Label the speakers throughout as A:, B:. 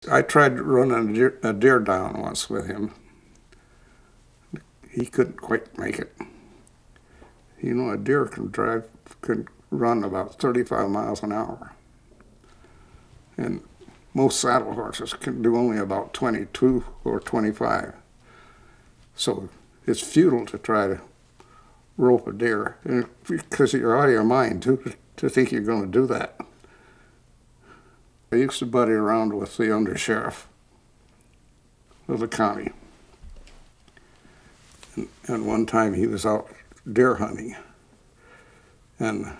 A: I tried running a deer down once with him. He couldn't quite make it. You know, a deer can run about 35 miles an hour. And most saddle horses can do only about 22 or 25. So it's futile to try to rope a deer, and because you're out of your mind to think you're going to do that. I used to buddy around with the undersheriff of the county. And one time he was out deer hunting, and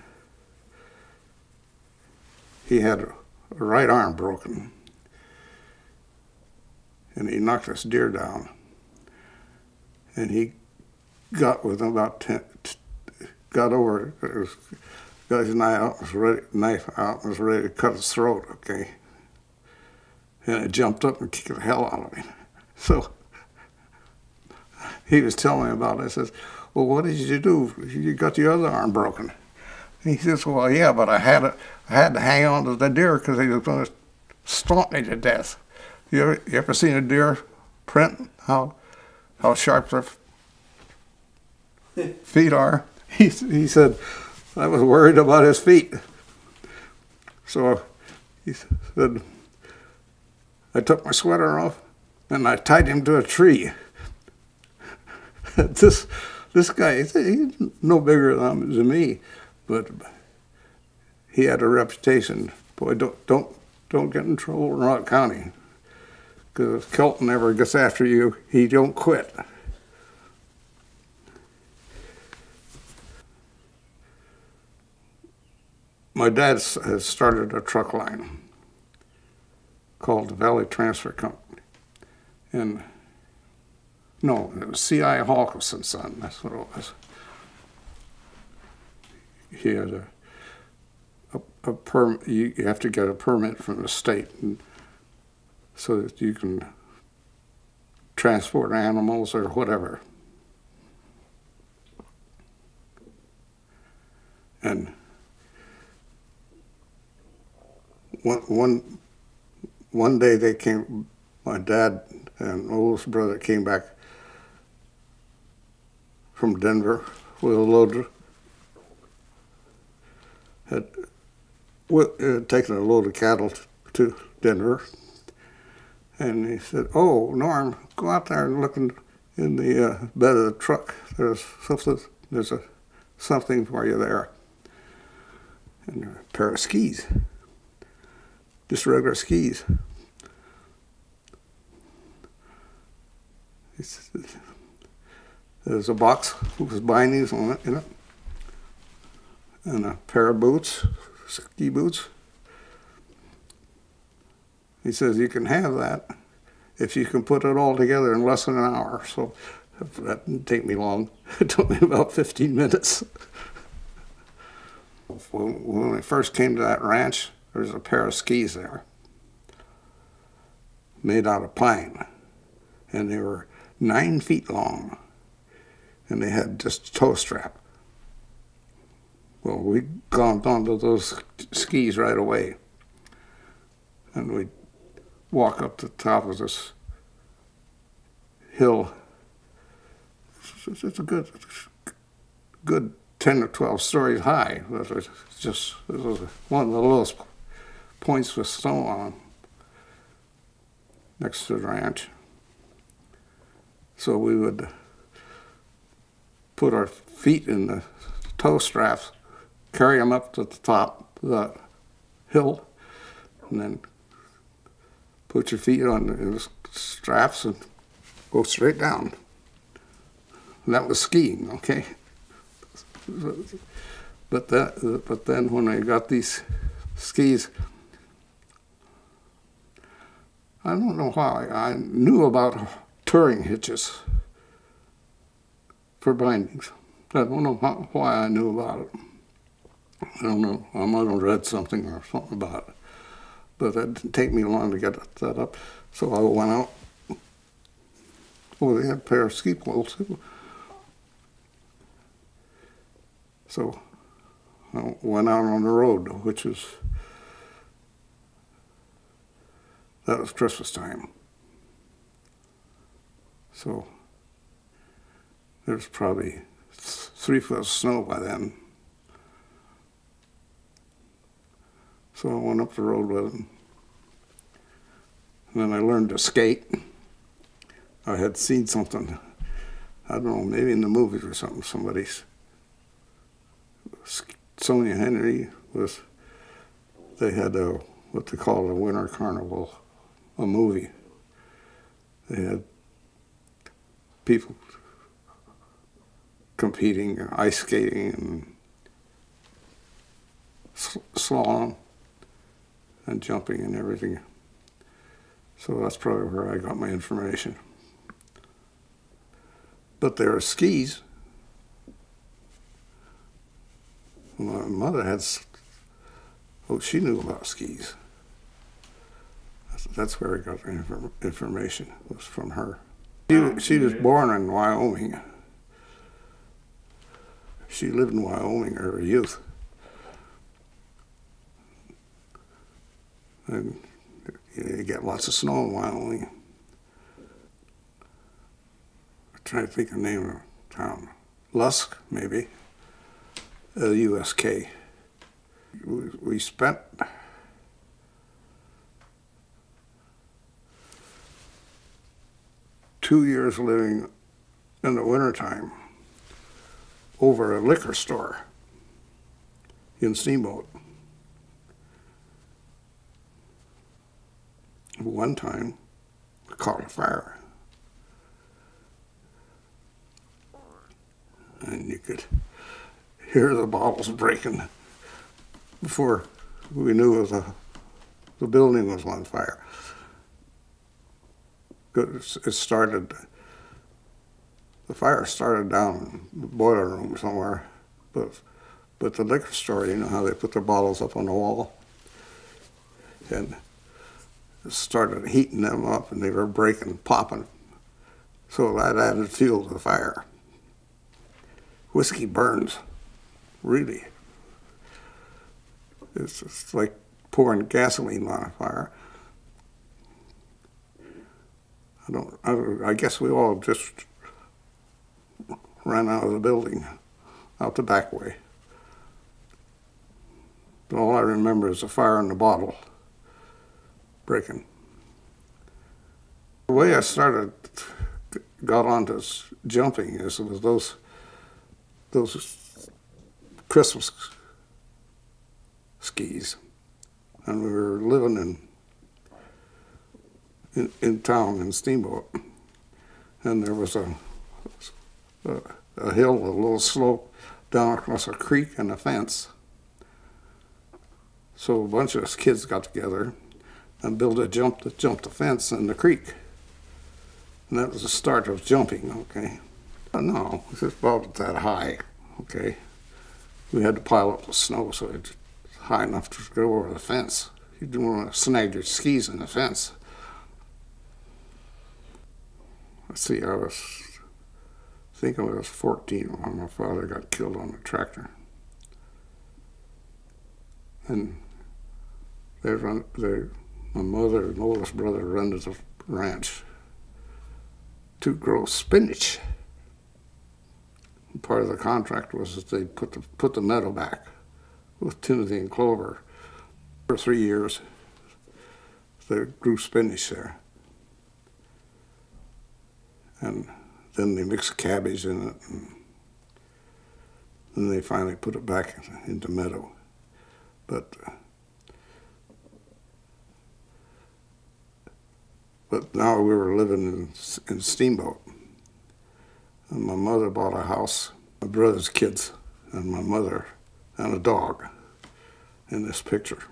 A: he had a right arm broken, and he knocked this deer down, and he got within about 10, got over it, got his knife out and was ready to cut his throat, okay? And it jumped up and kicked the hell out of him. So he was telling me about it. I says, well, what did you do? You got the other arm broken. And he says, well, yeah, but I had to hang on to the deer because he was going to stomp me to death. You ever seen a deer print? How sharp their feet are? He said, I was worried about his feet. So he said, I took my sweater off and I tied him to a tree. This guy, he's no bigger than me, but he had a reputation. Boy, don't get in trouble in Rock County, because if Kelton ever gets after you, he don't quit. My dad has started a truck line called the Valley Transfer Company, and no, it was C.I. Hallquist and Son, that's what it was. He had a permit. You have to get a permit from the state, so that you can transport animals or whatever. And one day they came, my dad and oldest brother came back from Denver with a load, had taken a load of cattle to Denver, and he said, oh, Norm, go out there and look in the bed of the truck. There's something for you there. And a pair of skis, just regular skis. There's a box with bindings on it, and a pair of boots, ski boots. He says, you can have that if you can put it all together in less than an hour. So that didn't take me long. It took me about 15 minutes. When we first came to that ranch, there was a pair of skis there made out of pine, and they were 9 feet long, and they had just a toe strap. Well, we glommed onto those skis right away, and we'd walk up to the top of this hill. It's a good 10 or 12 stories high. It was one of the lowest points with snow on next to the ranch. So we would put our feet in the toe straps, carry them up to the top of the hill, and then put your feet on the straps and go straight down. And that was skiing, okay? But then when I got these skis, I don't know why, I knew about touring hitches for bindings. I don't know why I knew about it. I don't know, I might have read something or something about it. But it didn't take me long to get that up. So I went out. Oh, they had a pair of ski poles too. So I went out on the road, which was That was Christmas time. So there's probably 3 foot of snow by then. So I went up the road with him. And then I learned to skate. I had seen something, I don't know, maybe in the movies or something, Sonia Henry they had what they call a winter carnival, a movie. They had people competing, ice skating and slalom and jumping and everything. So that's probably where I got my information. But there are skis. My mother had, she knew about skis. That's where I got the information, was from her. She was born in Wyoming. She lived in Wyoming in her youth. And you get lots of snow in Wyoming. I'm trying to think of the name of the town. Lusk, maybe. L-U-S-K. We spent two years living in the wintertime over a liquor store in Steamboat. One time, we caught a fire. And you could hear the bottles breaking before we knew the building was on fire. It started, the fire started down in the boiler room somewhere, but the liquor store, you know how they put their bottles up on the wall? And it started heating them up and they were breaking, popping. So that added fuel to the fire. Whiskey burns, really. It's just like pouring gasoline on a fire. I guess we all just ran out of the building, out the back way. But all I remember is the fire in the bottle breaking. The way I got onto jumping is with those Christmas skis, and we were living in town in Steamboat, and there was a hill, a little slope down across a creek and a fence. So a bunch of us kids got together and built a jump to jump the fence in the creek, and that was the start of jumping. Okay, but no, it was about that high. Okay, we had to pile up the snow so it's high enough to go over the fence. You didn't want to snag your skis in the fence. Let's see, I think I was 14 when my father got killed on a tractor. And my mother and oldest brother run to the ranch to grow spinach. And part of the contract was that they put the meadow back with Timothy and clover. For 3 years, they grew spinach there. And then they mixed cabbage in it, and then they finally put it back into meadow. But now we were living in Steamboat, and my mother bought a house, my brother's kids, and my mother, and a dog in this picture.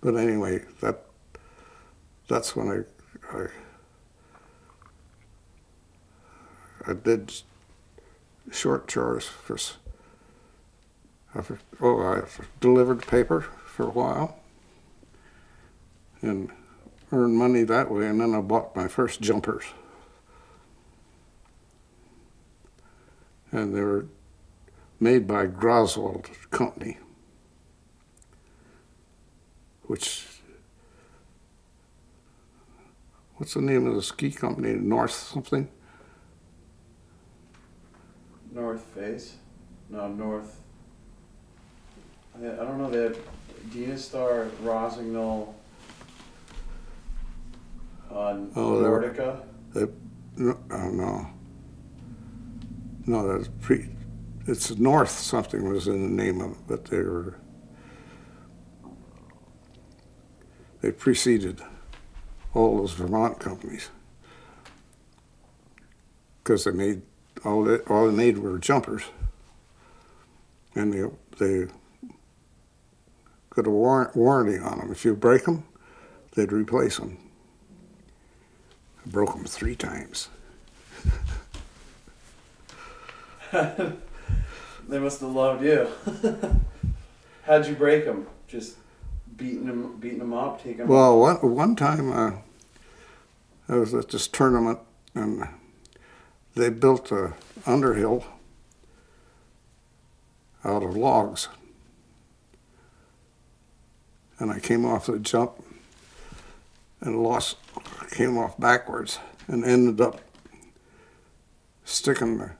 A: But anyway, that's when I did short chores I delivered paper for a while and earned money that way, and then I bought my first jumpers. And they were made by Groswald Company, which what's the name of the ski company? North something?
B: North Face? No, North. I don't know. They have Dienastar, Rosignol, Nordica.
A: No, no. No, it's North something was in the name of it, but they preceded all those Vermont companies because they made all they made were jumpers, and they got a warranty on them. If you break them, they'd replace them. I broke them 3 times.
B: They must have loved you. How'd you break them? Just beating them up, taking them.
A: Well, one time I was at this tournament, and they built a underhill out of logs, and I came off the jump and came off backwards and ended up sticking the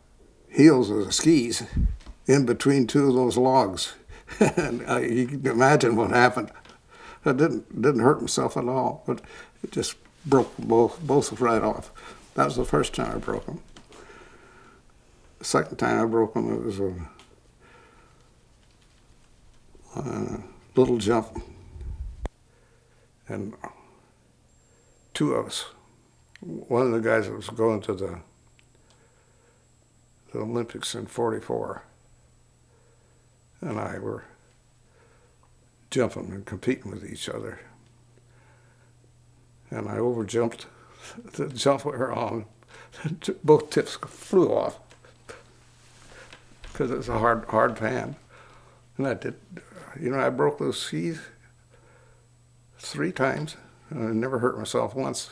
A: heels of the skis in between 2 of those logs. And you can imagine what happened. I didn't hurt myself at all, but it just broke both right off. That was the first time I broke them. The second time I broke them, it was a little jump, and 2 of us. One of the guys that was going to the Olympics in '44, and I were jumping and competing with each other. And I overjumped the jump we were on. Both tips flew off because it was a hard pan. And I did, I broke those skis 3 times, and I never hurt myself once.